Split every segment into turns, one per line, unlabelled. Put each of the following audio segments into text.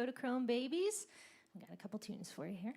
Kodachrome Babies. I got a couple tunes for you here.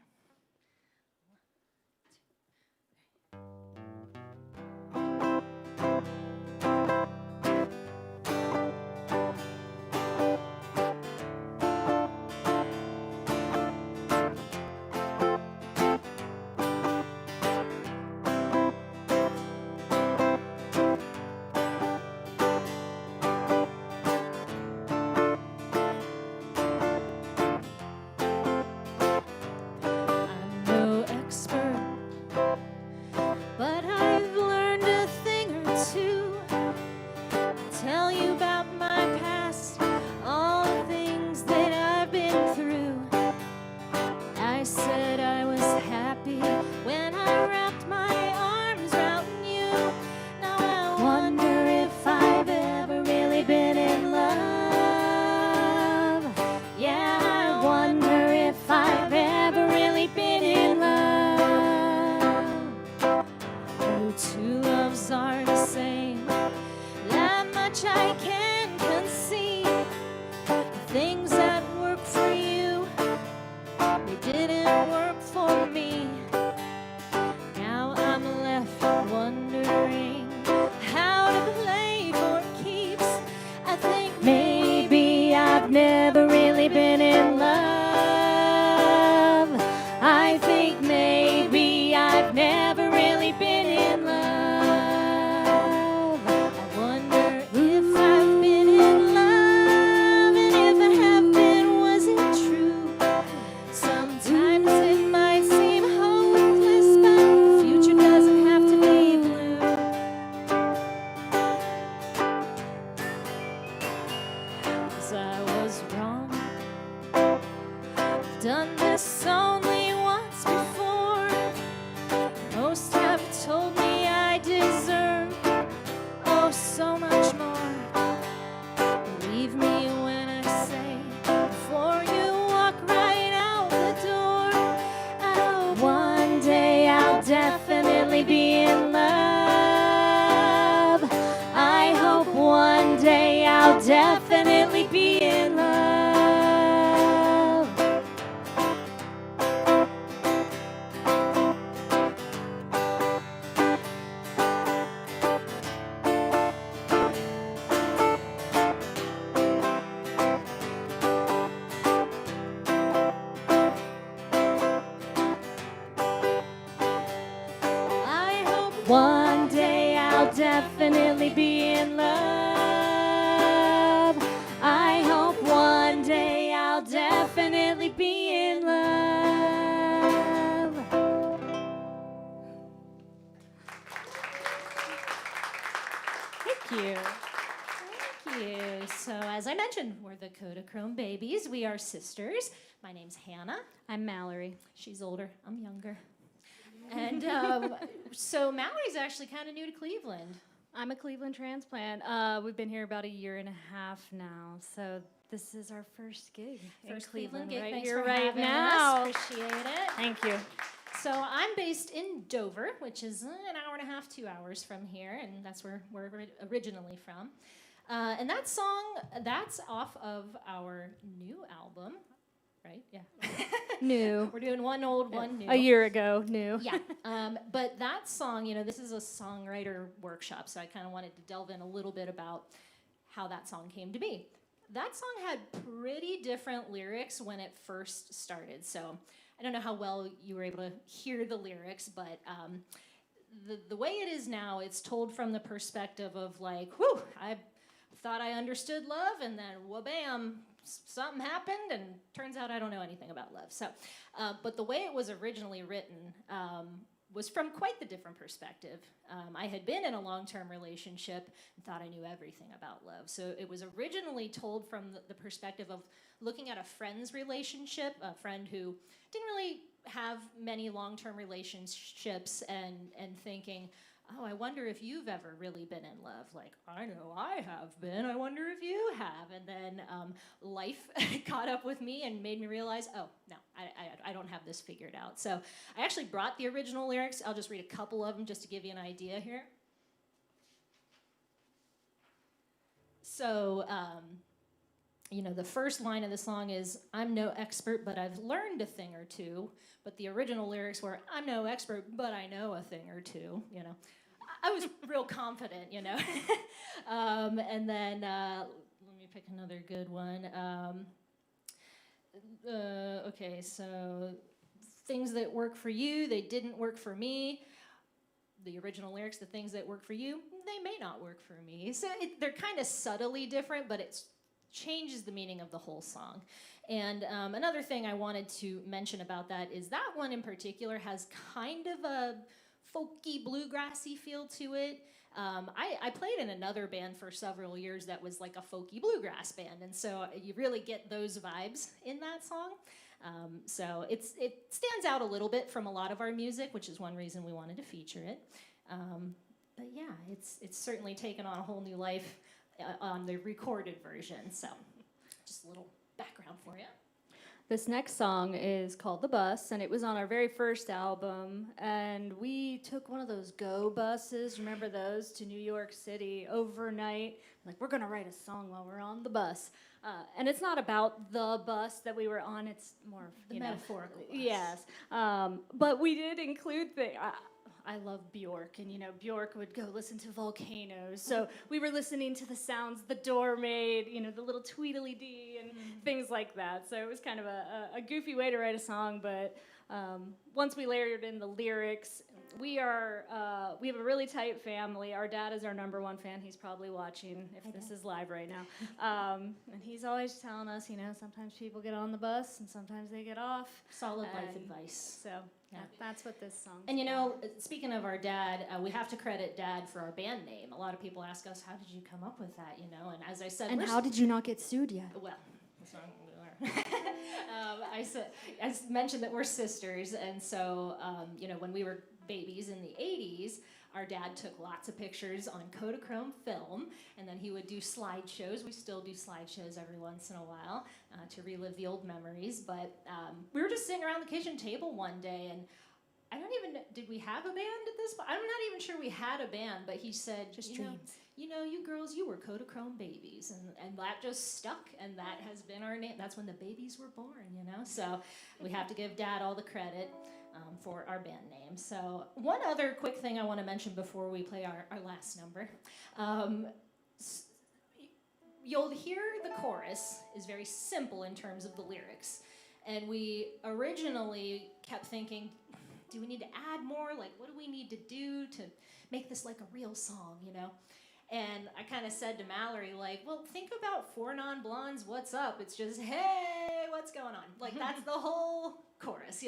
Definitely be in love. I hope one day I'll definitely be in love. Definitely be in love.
Thank you. Thank you. So as I mentioned, we're the Kodachrome Babies. We are sisters. My name's Hannah.
I'm Mallory.
She's older. I'm younger. And so Mallory's actually kind of new to Cleveland.
I'm a Cleveland transplant. We've been here about a year and a half now, so this is our first gig in Cleveland
gig.
right
Thanks
here,
for
right
having
now.
us. Appreciate it.
Thank you.
So I'm based in Dover, which is an hour and a half, 2 hours from here, and that's where we're originally from. And that song, that's off of our new album, right? Yeah.
New.
We're doing one old, one new.
A year ago, new.
Yeah. But that song, this is a songwriter workshop, so I kind of wanted to delve in a little bit about how that song came to be. That song had pretty different lyrics when it first started, so I don't know how well you were able to hear the lyrics, but the way it is now, it's told from the perspective of like, whew, I thought I understood love, and then wha-bam, something happened, and turns out I don't know anything about love. So, but the way it was originally written was from quite the different perspective. I had been in a long-term relationship and thought I knew everything about love. So it was originally told from the perspective of looking at a friend's relationship, a friend who didn't really have many long-term relationships, and thinking, oh, I wonder if you've ever really been in love. Like, I know I have been. I wonder if you have. And then life caught up with me and made me realize, oh, no, I don't have this figured out. So I actually brought the original lyrics. I'll just read a couple of them just to give you an idea here. So, the first line of the song is, I'm no expert, but I've learned a thing or two. But the original lyrics were, I'm no expert, but I know a thing or two. I was real confident. And then, let me pick another good one. Okay, so things that work for you, they didn't work for me. The original lyrics, the things that work for you, they may not work for me. So they're kind of subtly different, but it changes the meaning of the whole song. And another thing I wanted to mention about that is that one in particular has kind of a folky, bluegrassy feel to it. I played in another band for several years that was like a folky bluegrass band, and so you really get those vibes in that song. So it stands out a little bit from a lot of our music, which is one reason we wanted to feature it. But yeah, it's certainly taken on a whole new life on the recorded version. So just a little background for you.
This next song is called The Bus, and it was on our very first album. And we took one of those go buses, remember those, to New York City overnight. Like, we're going to write a song while we're on the bus. And it's not about the bus that we were on, it's more
the metaphorical bus.
Yes. But we did include I love Bjork, and Bjork would go listen to volcanoes. So we were listening to the sounds the door made, the little tweedly-dee and things like that. So it was kind of a goofy way to write a song, but once we layered in the lyrics, we have a really tight family. Our dad is our number one fan. He's probably watching if this is live right now. And he's always telling us, sometimes people get on the bus and sometimes they get off.
Solid life advice.
So that's what this song is.
And speaking of our dad, we have to credit Dad for our band name. A lot of people ask us, how did you come up with that, And as I said,
and how did you not get sued yet?
Well, that's not we are. I mentioned that we're sisters, and so, when we were babies in the 80s, our dad took lots of pictures on Kodachrome film, and then he would do slideshows. We still do slideshows every once in a while to relive the old memories. But we were just sitting around the kitchen table one day, and I don't even know, did we have a band at this point? I'm not even sure we had a band, but he said,
just dreams.
You girls, you were Kodachrome babies, and that just stuck, and that has been our name. That's when the babies were born, So we have to give Dad all the credit for our band name. So one other quick thing I want to mention before we play our last number. You'll hear the chorus is very simple in terms of the lyrics. And we originally kept thinking, do we need to add more? Like, what do we need to do to make this like a real song, And I kind of said to Mallory, think about Four Non-Blondes, What's Up? It's just, hey, what's going on? Like, that's the whole chorus,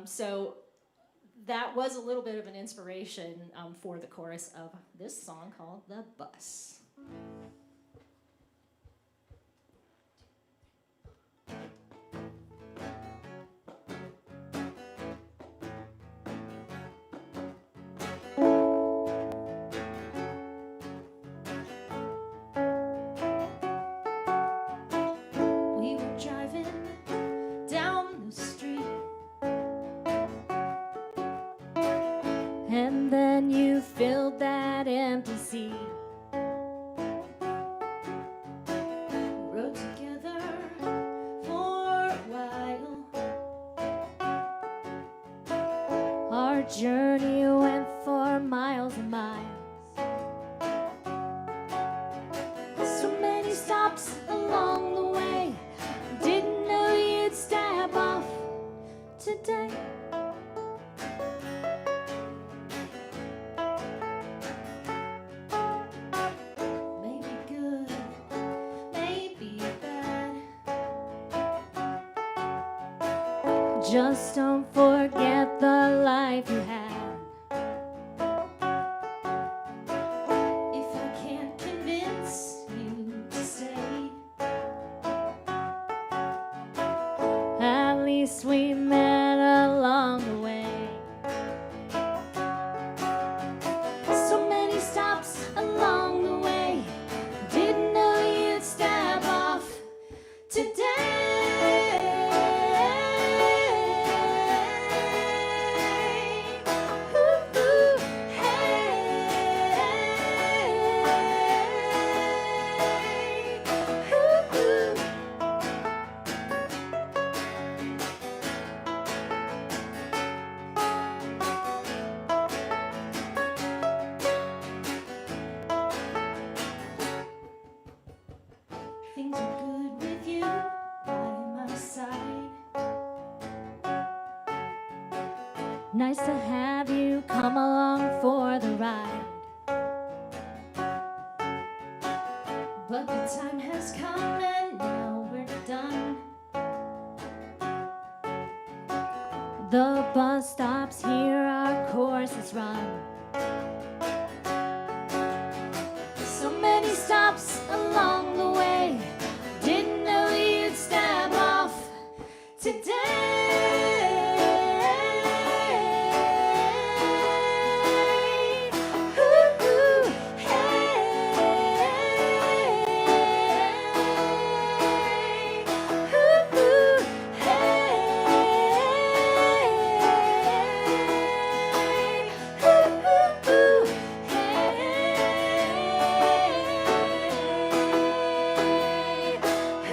So that was a little bit of an inspiration for the chorus of this song called The Bus.
And then you filled that empty seat.
Rode together for a while.
Our journey went for miles and miles. So many stops along the way. Didn't know you'd step off today. Just don't forget the life you had.
If I can't convince you to stay,
at least we met along the way. So many stops along the way. Didn't know you'd step off today.
things are good with you by my side. Nice to have you come along for the ride. But the time has come and now we're done. The bus stops here, our course is run. So many stops along the way, didn't know you'd stab off today. Ooh, hey.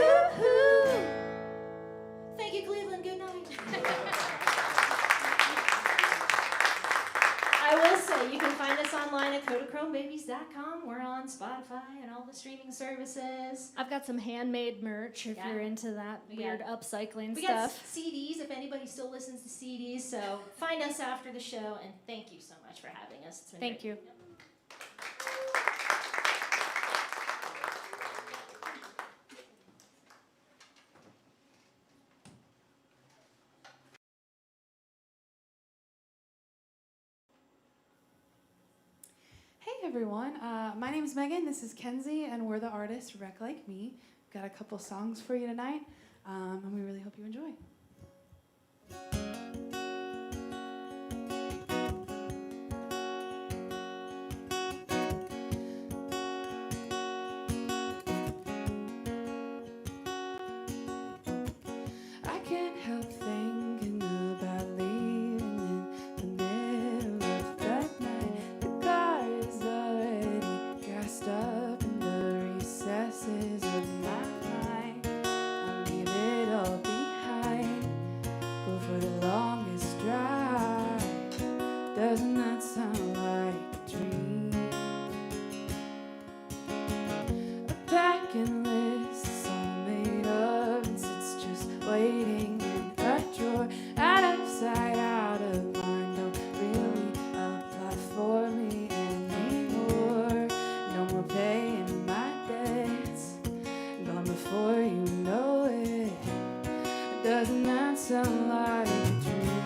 Ooh, thank you, Cleveland. Good night. I will say, you can find us online at CodachromeBabies.com. We're on Spotify and all the streaming services.
I've got some handmade merch if
Yeah.
you're into that
We
weird
got-
upcycling
We got
stuff.
CDs if anybody still listens to CDs. So find us after the show, and thank you so much for having us. It's been
Thank
great.
you.
Hey everyone, my name is Megan, this is Kenzie, and we're the artist Wreck Like Me. We've got a couple songs for you tonight, and we really hope you enjoy. I can't help thinking about leaving in the middle of the night. The car is already gassed up in the recesses of my mind. I'll leave it all behind, go for the longest drive. Doesn't that sound like a dream? A packing list is all made up and sits just waiting in a drawer. Out of sight, out of mind, don't really apply for me anymore. No more paying my debts, gone before you know it. Doesn't that sound like a dream?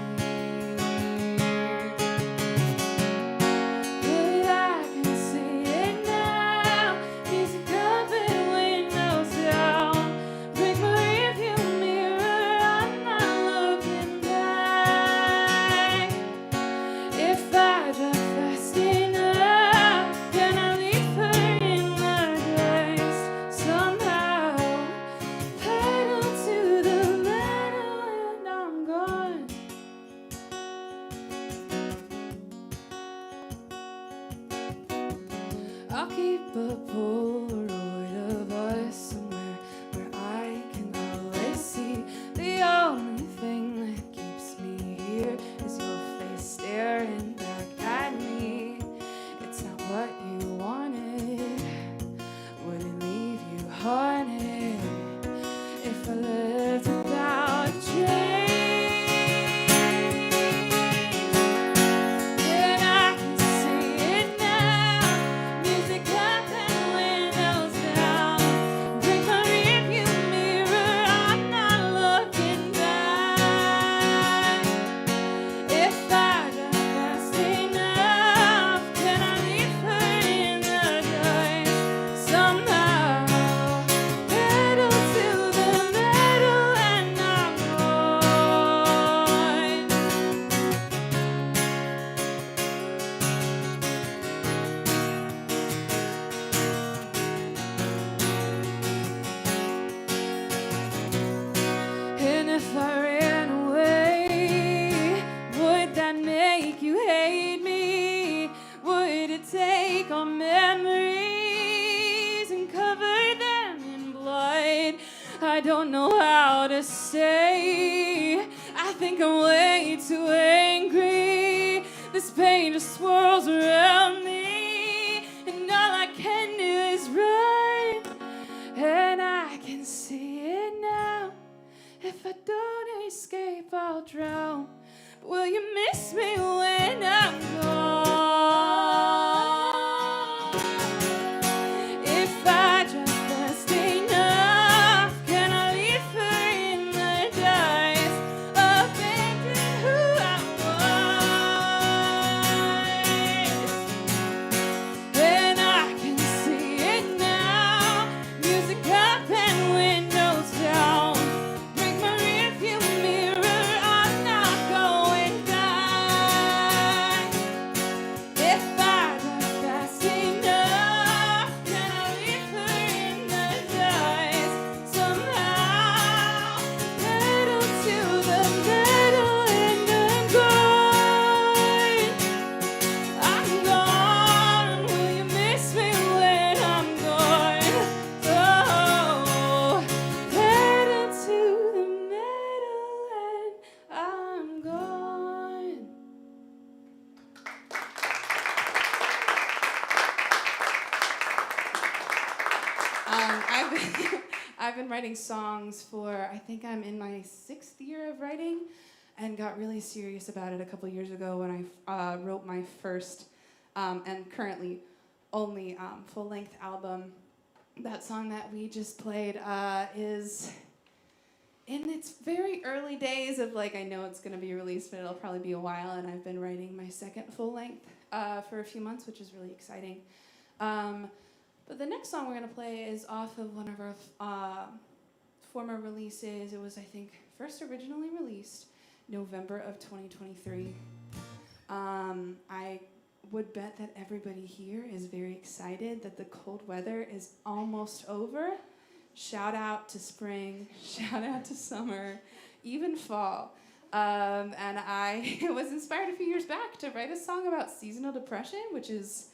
But I can see it now. Music up and windows down. Break my rearview mirror, I'm not looking back. If I drive fast enough, can I leave her in the dust somehow? Pedal to the metal and I'm gone. I'll keep a Polaroid of us somewhere where I can always see. The only thing that keeps me here is your face staring back at me. It's not what you wanted, wouldn't leave you haunted if I lived without a change. And I can see it now. Music up and windows down. Break my rearview mirror, I'm not looking back. If I drive fast enough, can I leave her in the dust somehow? Pedal to the metal and I'm gone. And if I ran away, would that make you hate me? Would it take our memories and cover them in blood? I don't know how to say. I think I'm way too angry. This pain just swirls around me, and all I can do is run. And I
I've been writing songs for, I think I'm in my 6th year of writing, and got really serious about it a couple years ago when I wrote my first and currently only full-length album. That song that we just played is in its very early days of like, I know it's gonna be released, but it'll probably be a while, and I've been writing my second full-length for a few months, which is really exciting. But the next song we're gonna play is off of one of our former releases. It was, I think, first originally released November of 2023. I would bet that everybody here is very excited that the cold weather is almost over. Shout out to spring, shout out to summer, even fall. And I was inspired a few years back to write a song about seasonal depression, which is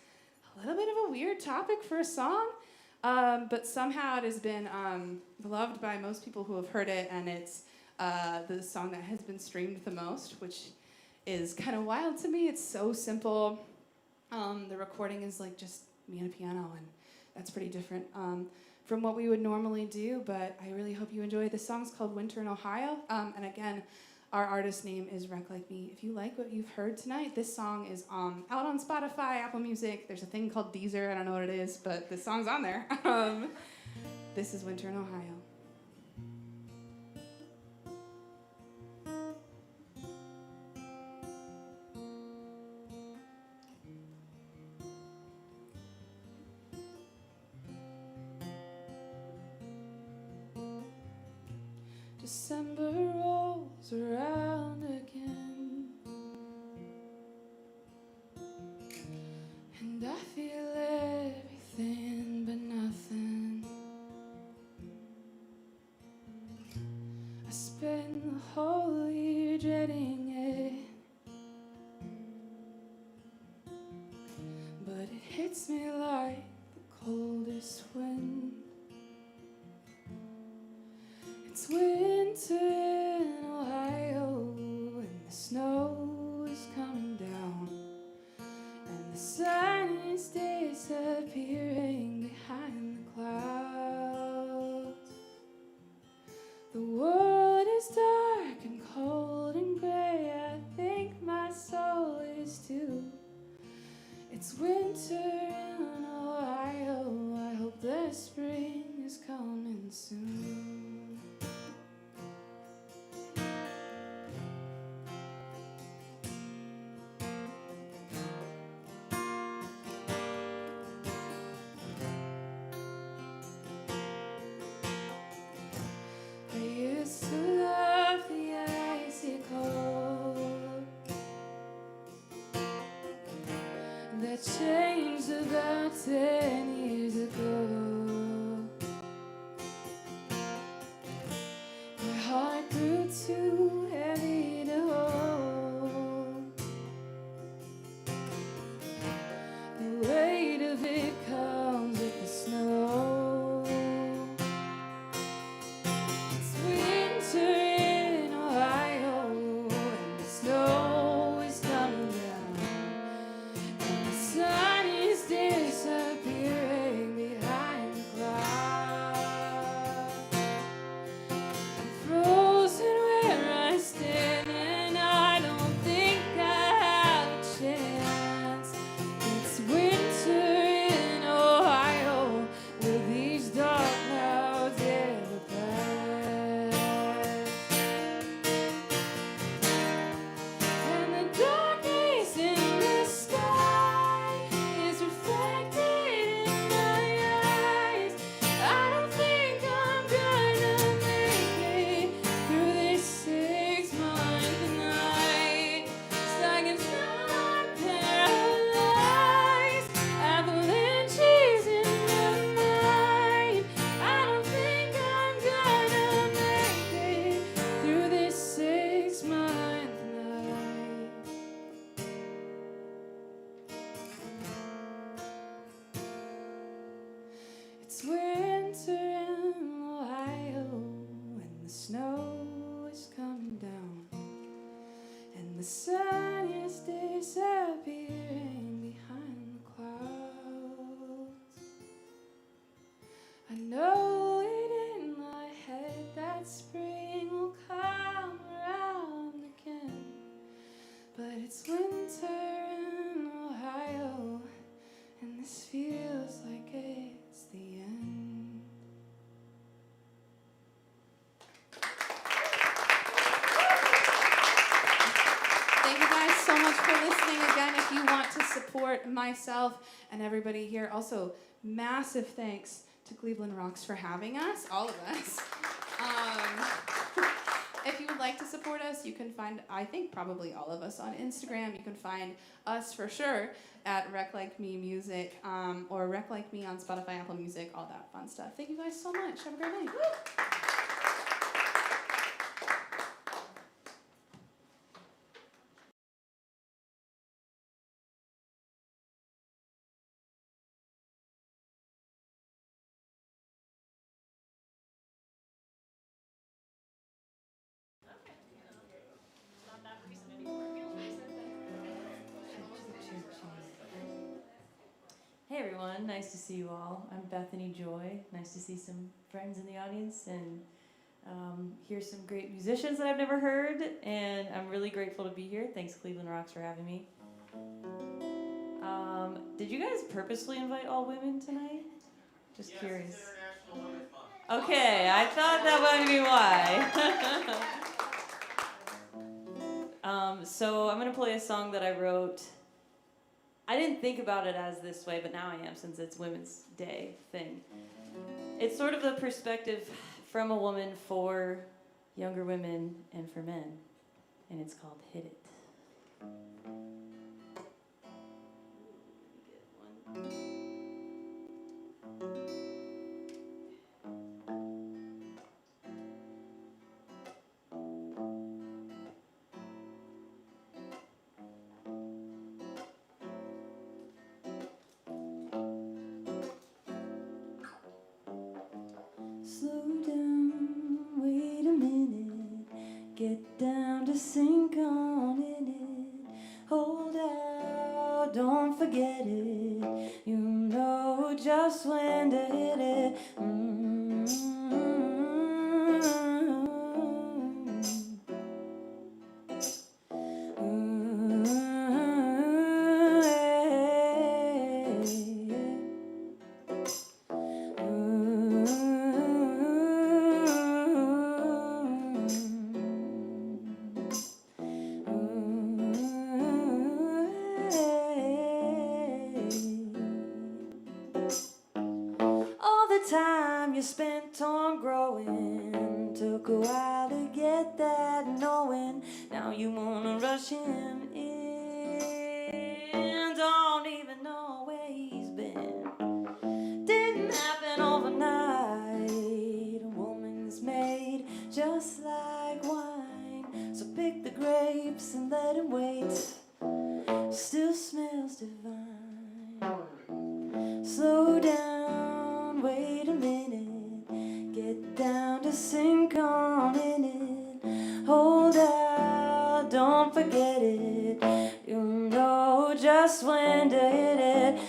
a little bit of a weird topic for a song, but somehow it has been beloved by most people who have heard it, and it's the song that has been streamed the most, which is kind of wild to me. It's so simple. The recording is like just me and a piano, and that's pretty different from what we would normally do, but I really hope you enjoy it. This song's called Winter in Ohio, and again, our artist name is Wreck Like Me. If you like what you've heard tonight, this song is out on Spotify, Apple Music. There's a thing called Deezer. I don't know what it is, but this song's on there. This is Winter in Ohio. December rolls around again, and I feel everything but nothing. I spend the whole year dreading it, but it hits me like the coldest wind. It's winter in Ohio, and the snow is coming down, and the sun is disappearing behind the clouds. The world is dark and cold and gray. I think my soul is too. It's winter in Ohio. I hope the spring is coming soon. I used to love the icy cold that changed the so much for listening. Again, if you want to support myself and everybody here, also massive thanks to Cleveland Rocks for having us, all of us. If you would like to support us, you can find, I think, probably all of us on Instagram. You can find us for sure at Rec Like Me Music or Rec Like Me on Spotify, Apple Music, all that fun stuff. Thank you guys so much. Have a great night.
Hey everyone, nice to see you all. I'm Bethany Joy. Nice to see some friends in the audience and hear some great musicians that I've never heard, and I'm really grateful to be here. Thanks Cleveland Rocks for having me. Did you guys purposely invite all women tonight? Just curious.
It's International Women's Month.
Okay, I thought that might be why. So I'm gonna play a song that I wrote. I didn't think about it as this way, but now I am since it's Women's Day thing. It's sort of the perspective from a woman for younger women and for men, and it's called Hit It. Slow down, wait a minute, get down to sink on in it, hold out, don't forget it, you know just when to hit it. Time you spent on growing took a while to get that knowing. Now you wanna rush him in, don't even know where he's been. Didn't happen overnight. A woman's made just like wine, so pick the grapes and let him wait. Still smells divine. Slow down, wait a minute, get down to sink on in it, hold out, don't forget it, you know just when to hit it.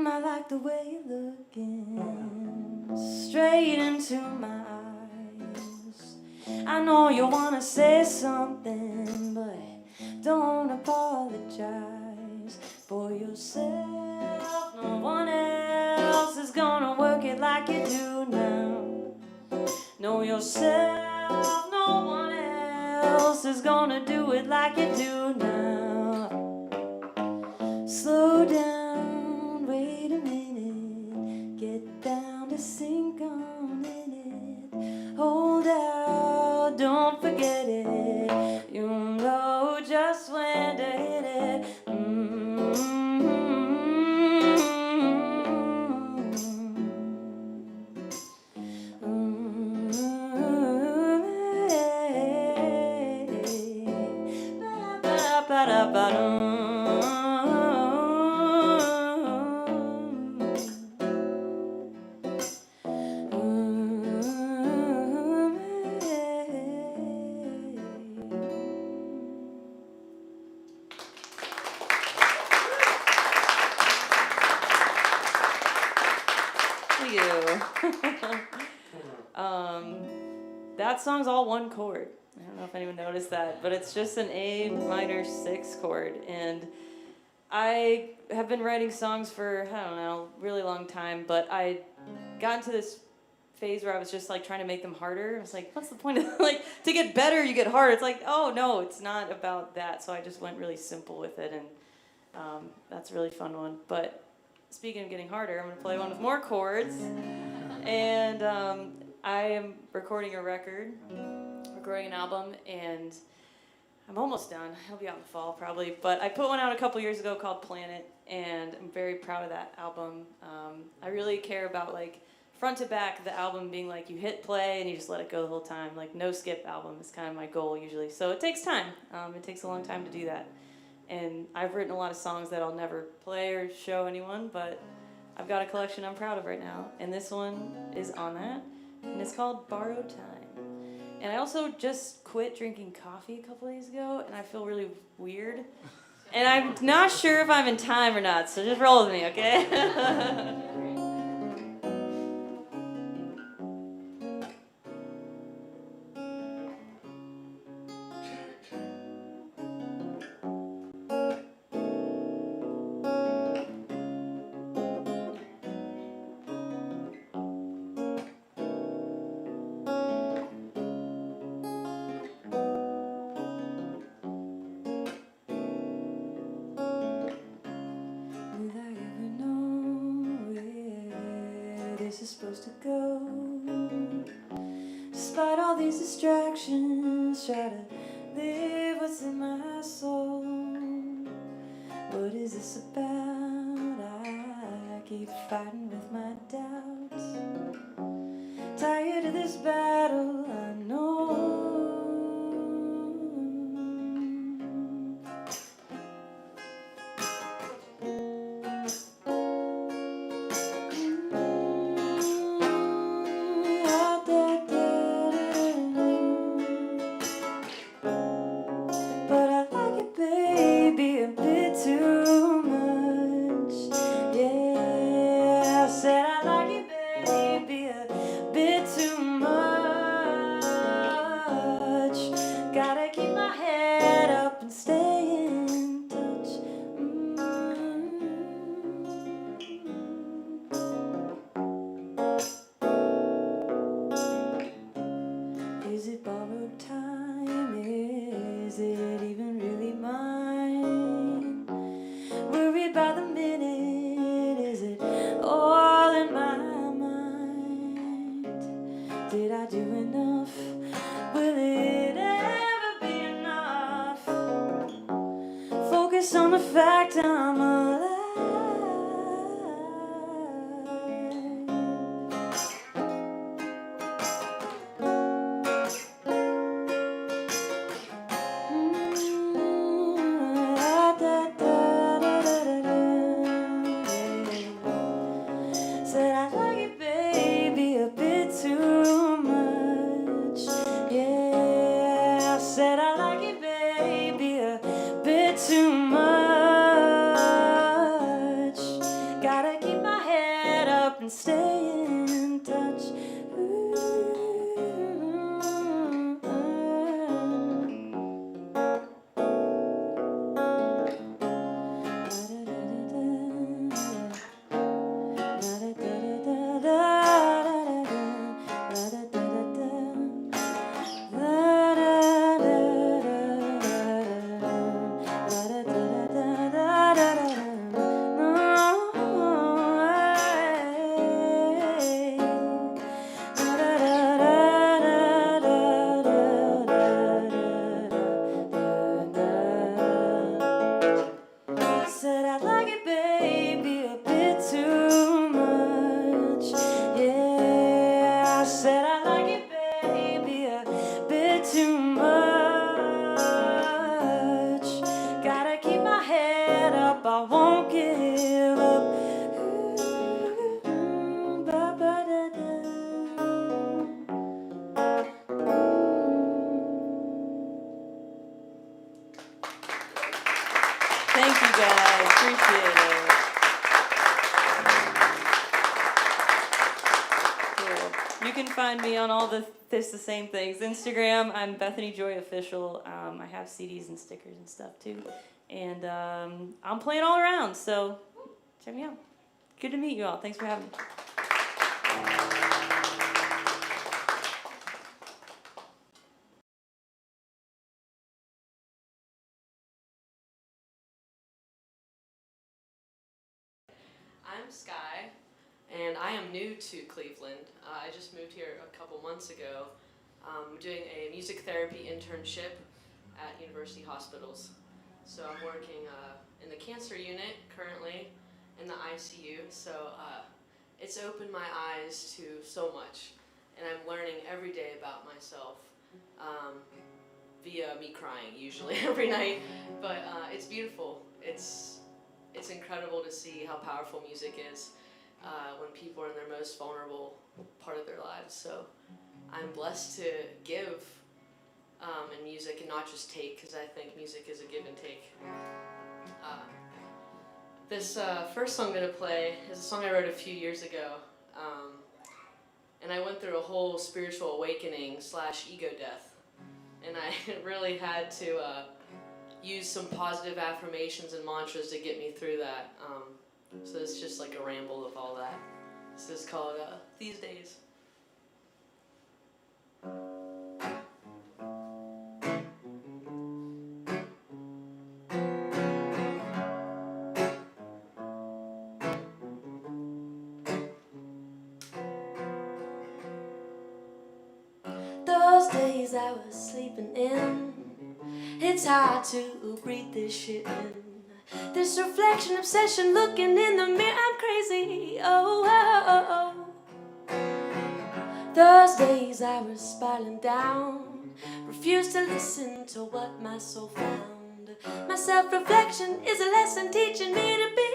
I like the way you're looking straight into my eyes. I know you wanna say something, but don't apologize for yourself. No one else is gonna work it like you do now. Know yourself, no one else is gonna do it like you do now. Slow down, wait a minute, get down to sink on in it, hold out, don't forget it, you know just when to hit it.
that song's all one chord. I don't know if anyone noticed that, but it's just an A minor 6 chord. And I have been writing songs for, I don't know, a really long time, but I got into this phase where I was just like trying to make them harder. I was like, what's the point of like to get better you get harder? It's like, oh no, it's not about that. So I just went really simple with it, and that's a really fun one. But speaking of getting harder, I'm gonna play one with more chords, and I am recording an album, and I'm almost done. It'll be out in the fall probably, but I put one out a couple years ago called Planet, and I'm very proud of that album. I really care about like front to back the album being like you hit play and you just let it go the whole time, like no skip album is kind of my goal usually. So it takes time. It takes a long time to do that, and I've written a lot of songs that I'll never play or show anyone, but I've got a collection I'm proud of right now, and this one is on that, and it's called Borrowed Time. And I also just quit drinking coffee a couple days ago, and I feel really weird. And I'm not sure if I'm in time or not, so just roll with me, okay? Will I ever know where this is supposed to go? Despite all these distractions, try to live what's in my soul. What is this about? I keep fighting with my doubts. Tired of this battle, I know. But I like it, baby, a bit too much. Yeah, I said I like it, baby, a bit too much. Gotta keep my head up and stay in touch. Is it borrowed time? Is it even really mine? Worried by the minute, is it all in my mind? Did I do enough? Will it ever be enough? Focus on the fact I'm alive. Said I like it, baby, a bit too much. Yeah, I said I like it, baby, a bit too much. find me on all the same things. Instagram, I'm Bethany Joy Official. I have CDs and stickers and stuff too. And I'm playing all around, so check me out. Good to meet you all. Thanks for having me.
I'm Sky, and I am new to Cleveland. I just moved here a couple months ago. I'm doing a music therapy internship at University Hospitals. So I'm working in the cancer unit currently, in the ICU. So it's opened my eyes to so much, and I'm learning every day about myself via me crying usually every night. But it's beautiful. It's incredible to see how powerful music is when people are in their most vulnerable part of their lives. So I'm blessed to give in music and not just take, because I think music is a give and take. This first song I'm going to play is a song I wrote a few years ago. And I went through a whole spiritual awakening / ego death. And I really had to use some positive affirmations and mantras to get me through that. So it's just like a ramble of all that. This is called These Days. Those days I was sleeping in, it's hard to breathe this shit in. This reflection, obsession, looking in the mirror, I'm crazy. Oh, oh, oh. Those days I was spiraling down, refused to listen to what my soul found. My self-reflection is a lesson teaching me to be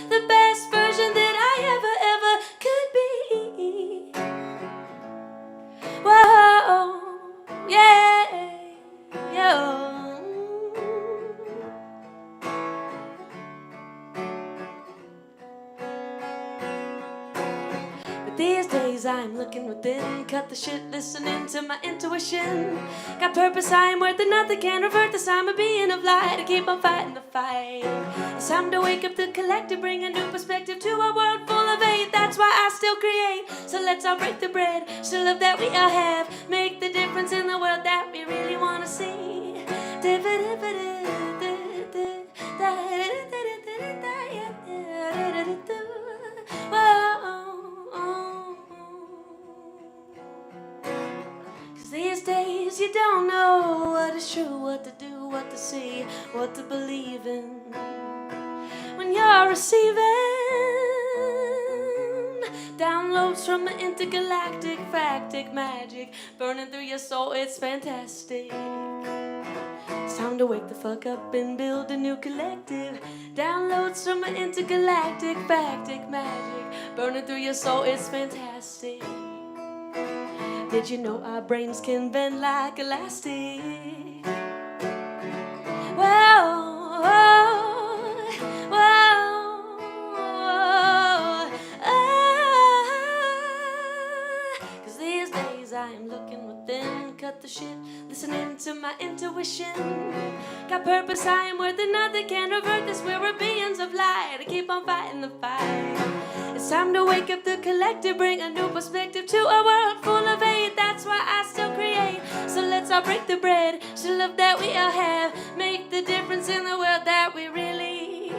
the best version that I ever could be. Whoa, yeah, yeah. These days I'm looking within, cut the shit, listening to my intuition. Got purpose, I am worth it, nothing can revert this. I'm a being of light, I keep on fighting the fight. It's time to wake up the collective, bring a new perspective to a world full of hate. That's why I still create, so let's all break the bread. Show love that we all have, make the difference in the world that we really want to see. These days you don't know what is true, what to do, what to see, what to believe in. When you're receiving downloads from the intergalactic fractic magic burning through your soul, it's fantastic. It's time to wake the fuck up and build a new collective. Downloads from the intergalactic fractic magic burning through your soul, it's fantastic. Did you know our brains can bend like elastic? Whoa, whoa, whoa, Cause these days I am looking within, cut the shit, listening to my intuition. Got purpose, I am worth it, nothing can revert this. We're beings of light, I keep on fighting the fight. It's time to wake up the collective, bring a new perspective to a world full of hate. That's why I still create, so let's all break the bread. Show love that we all have, make the difference in the world that we really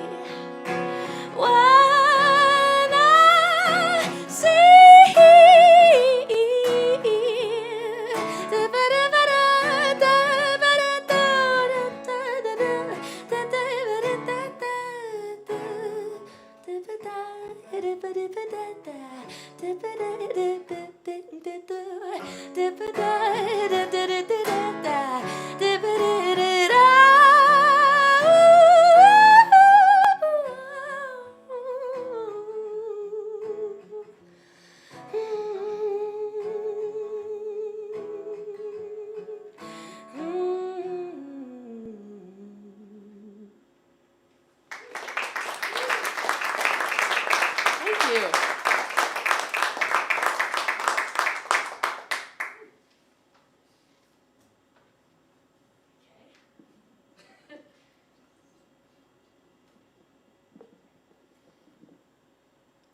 wanna see.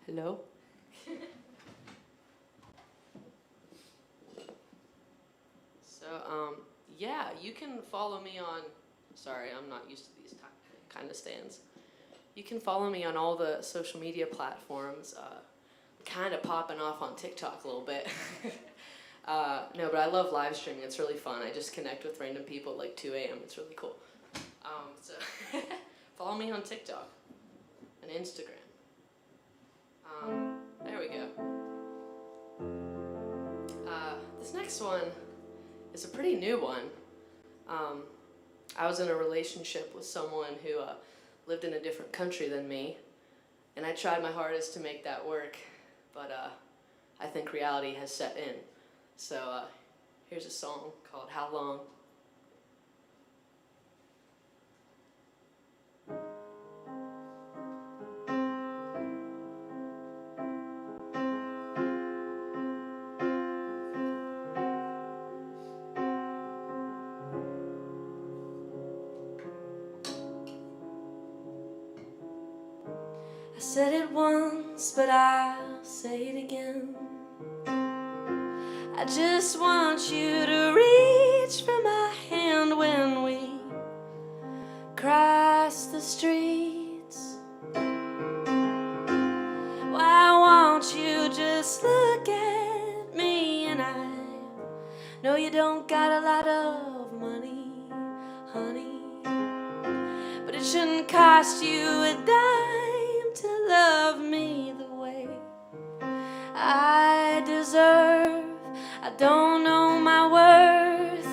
Hello? So, yeah, you can follow me on, sorry, I'm not used to these kind of stands. You can follow me on all the social media platforms, kind of popping off on TikTok a little bit. No, but I love live streaming. It's really fun. I just connect with random people at like 2 a.m. It's really cool. So follow me on TikTok and Instagram. There we go. This next one is a pretty new one. I was in a relationship with someone who lived in a different country than me, and I tried my hardest to make that work, but I think reality has set in. So here's a song called How Long?
I said it once, but I'll say it again. I just want you to reach for my hand when we cross the streets. Why won't you just look at me? And I know you don't got a lot of money, honey, but it shouldn't cost you a dime to love me the way I deserve. I don't know my worth.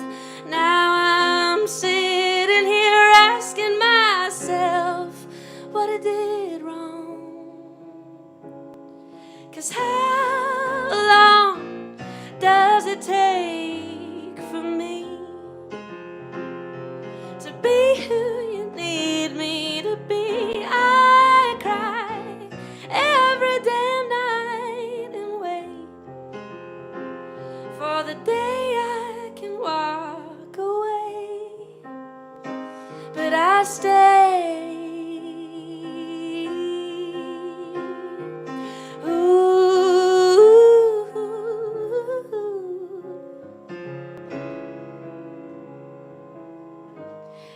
Now I'm sitting here asking myself what I did wrong. 'Cause how long does it take for me to be who you need me to be? I cry every damn night and wait for the day I can walk away, but I stay. Ooh.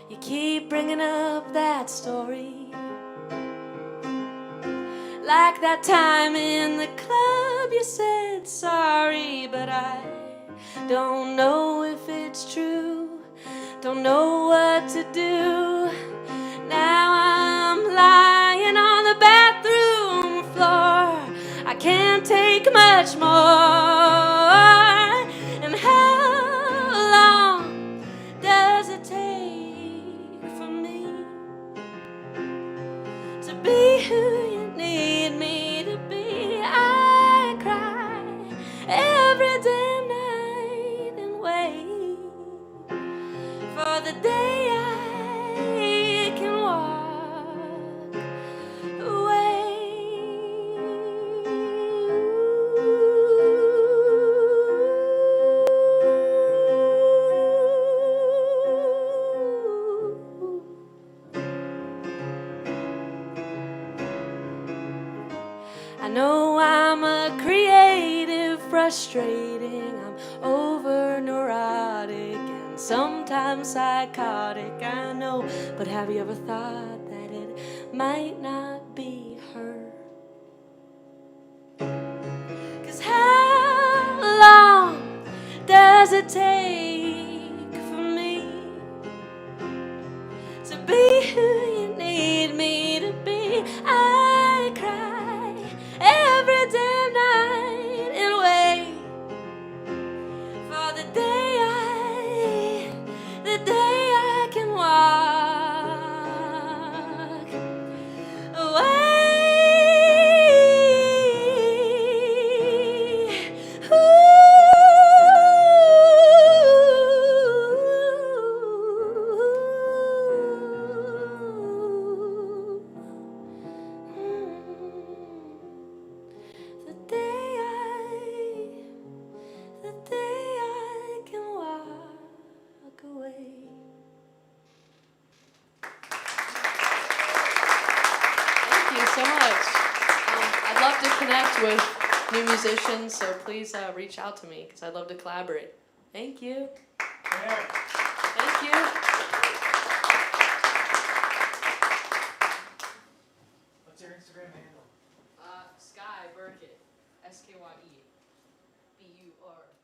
You keep bringing up that story, like that time in the club you said sorry, but I don't know if it's true, don't know what to do. Now I'm lying on the bathroom floor, I can't take much more. And how long does it take for me to be who you need me to be? I cry every damn night and wait for the day I can walk away. I know I'm a creative, frustrating, I'm over neurotic and sometimes psychotic, I know, but have you ever thought that it might not be her? 'Cause how long does it take for me to be who you need me to be? I cry every damn night and wait for the day I can walk away. The day I can walk away.
Thank you so much. I'd I'd love to connect with new musicians, so please reach out to me because I'd love to collaborate. Thank you. Thank you.
What's your Instagram handle?
Sky Burkett. SKYE. BUR.